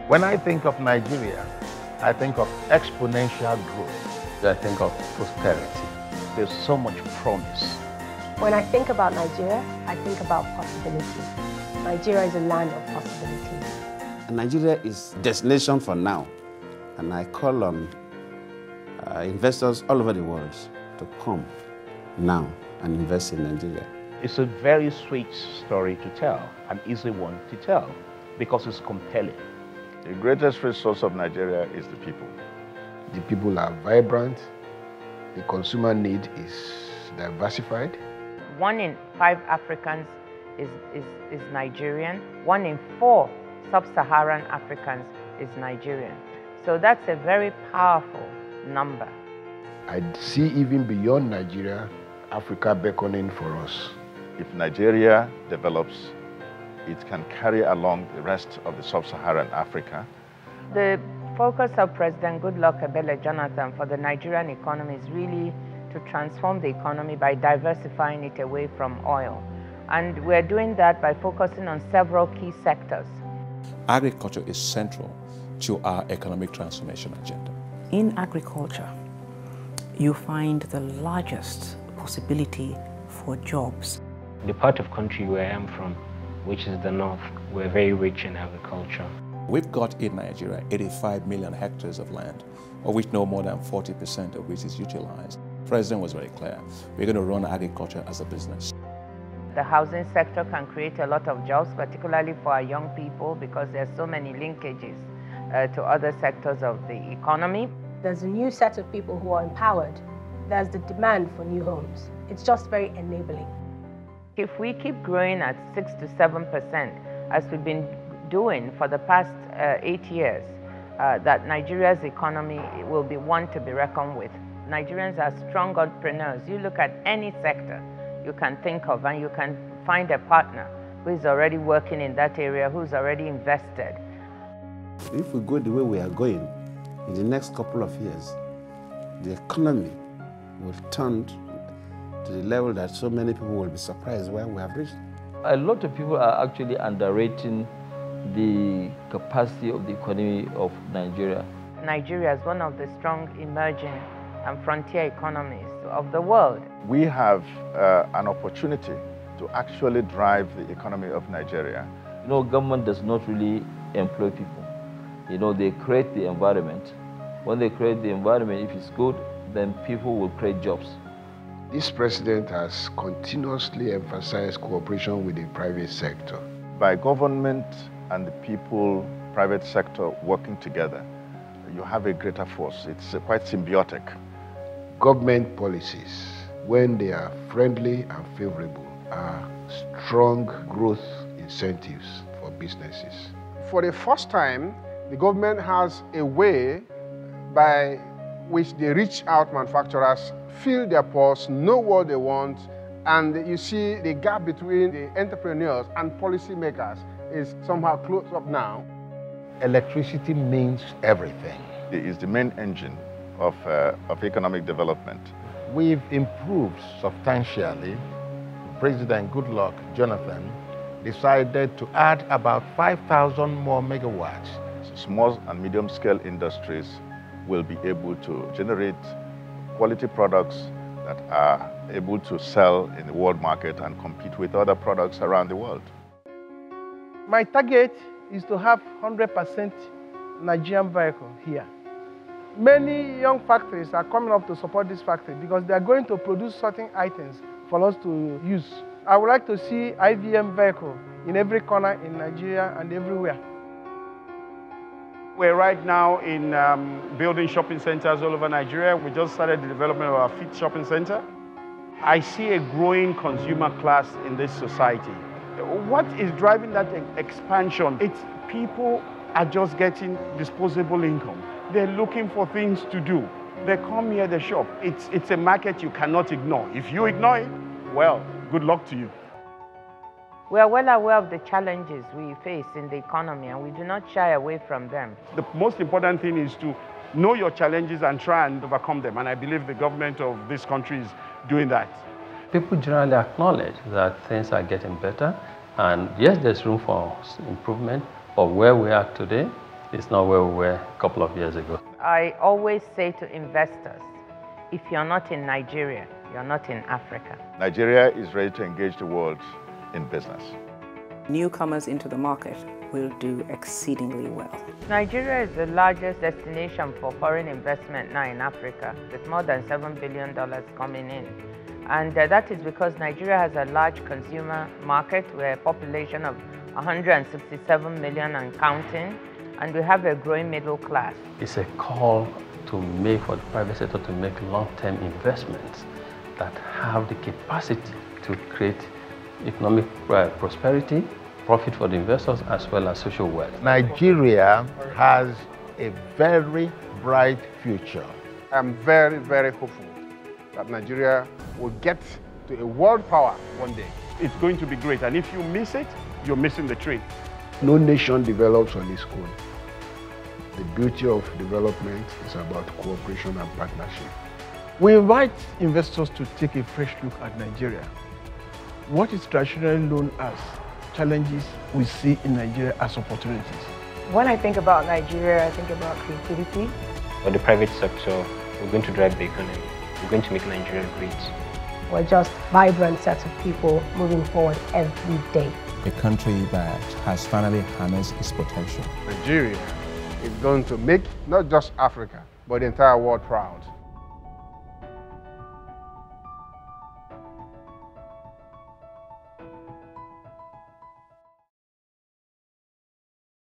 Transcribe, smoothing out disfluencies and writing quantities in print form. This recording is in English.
When I think of Nigeria, I think of exponential growth. I think of prosperity. There's so much promise. When I think about Nigeria, I think about possibility. Nigeria is a land of possibilities. Nigeria is a destination for now, and I call on investors all over the world to come now and invest in Nigeria. It's a very sweet story to tell, an easy one to tell, because it's compelling. The greatest resource of Nigeria is the people. The people are vibrant. The consumer need is diversified. 1 in 5 Africans is Nigerian. 1 in 4 sub-Saharan Africans is Nigerian. So that's a very powerful number. I see even beyond Nigeria, Africa beckoning for us. If Nigeria develops, it can carry along the rest of the sub-Saharan Africa. The focus of President Goodluck Ebele Jonathan for the Nigerian economy is really to transform the economy by diversifying it away from oil. And we're doing that by focusing on several key sectors. Agriculture is central to our economic transformation agenda. In agriculture, you find the largest possibility for jobs. The part of country where I'm from, which is the north, we're very rich in agriculture. We've got in Nigeria 85 million hectares of land, of which no more than 40% of which is utilized. The President was very clear. We're going to run agriculture as a business. The housing sector can create a lot of jobs, particularly for our young people, because there's so many linkages to other sectors of the economy. There's a new set of people who are empowered. There's the demand for new homes. It's just very enabling. If we keep growing at 6 to 7%, as we've been doing for the past 8 years, that Nigeria's economy will be one to be reckoned with. Nigerians are strong entrepreneurs. You look at any sector you can think of, and you can find a partner who is already working in that area, who's already invested. If we go the way we are going, in the next couple of years, the economy will turn to the level that so many people will be surprised where we have reached. A lot of people are actually underrating the capacity of the economy of Nigeria. Nigeria is one of the strong emerging and frontier economies of the world. We have an opportunity to actually drive the economy of Nigeria. You know, government does not really employ people. You know, they create the environment. When they create the environment, if it's good, then people will create jobs. This president has continuously emphasized cooperation with the private sector. By government and the people, private sector working together, you have a greater force. It's quite symbiotic. Government policies, when they are friendly and favorable, are strong growth incentives for businesses. For the first time, the government has a way by which they reach out manufacturers, feel their pulse, know what they want, and you see the gap between the entrepreneurs and policymakers is somehow closed up now. Electricity means everything. It is the main engine of economic development. We've improved substantially. President Goodluck Jonathan decided to add about 5,000 more megawatts. Small and medium-scale industries will be able to generate quality products that are able to sell in the world market and compete with other products around the world. My target is to have 100% Nigerian vehicle here. Many young factories are coming up to support this factory because they are going to produce certain items for us to use. I would like to see IVM vehicle in every corner in Nigeria and everywhere. We're right now in building shopping centers all over Nigeria. We just started the development of our Fit Shopping Center. I see a growing consumer class in this society. What is driving that expansion? It's people are just getting disposable income. They're looking for things to do. They come here, they shop. It's a market you cannot ignore. If you ignore it, well, good luck to you. We are well aware of the challenges we face in the economy, and we do not shy away from them. The most important thing is to know your challenges and try and overcome them. And I believe the government of this country is doing that. People generally acknowledge that things are getting better. And yes, there's room for improvement of where we are today It's not where we were a couple of years ago. I always say to investors, if you're not in Nigeria, you're not in Africa. Nigeria is ready to engage the world in business. Newcomers into the market will do exceedingly well. Nigeria is the largest destination for foreign investment now in Africa, with more than $7 billion coming in. And that is because Nigeria has a large consumer market with a population of 167 million and counting, and we have a growing middle class. It's a call to make for the private sector to make long-term investments that have the capacity to create economic prosperity, profit for the investors, as well as social wealth. Nigeria has a very bright future. I'm very, very hopeful that Nigeria will get to a world power one day. It's going to be great, and if you miss it, you're missing the train. No nation develops on its own. The beauty of development is about cooperation and partnership. We invite investors to take a fresh look at Nigeria. What is traditionally known as challenges we see in Nigeria as opportunities. When I think about Nigeria, I think about creativity. For the private sector, we're going to drive the economy. We're going to make Nigeria great. We're just vibrant sets of people moving forward every day. A country that has finally harnessed its potential. Nigeria is going to make not just Africa, but the entire world proud.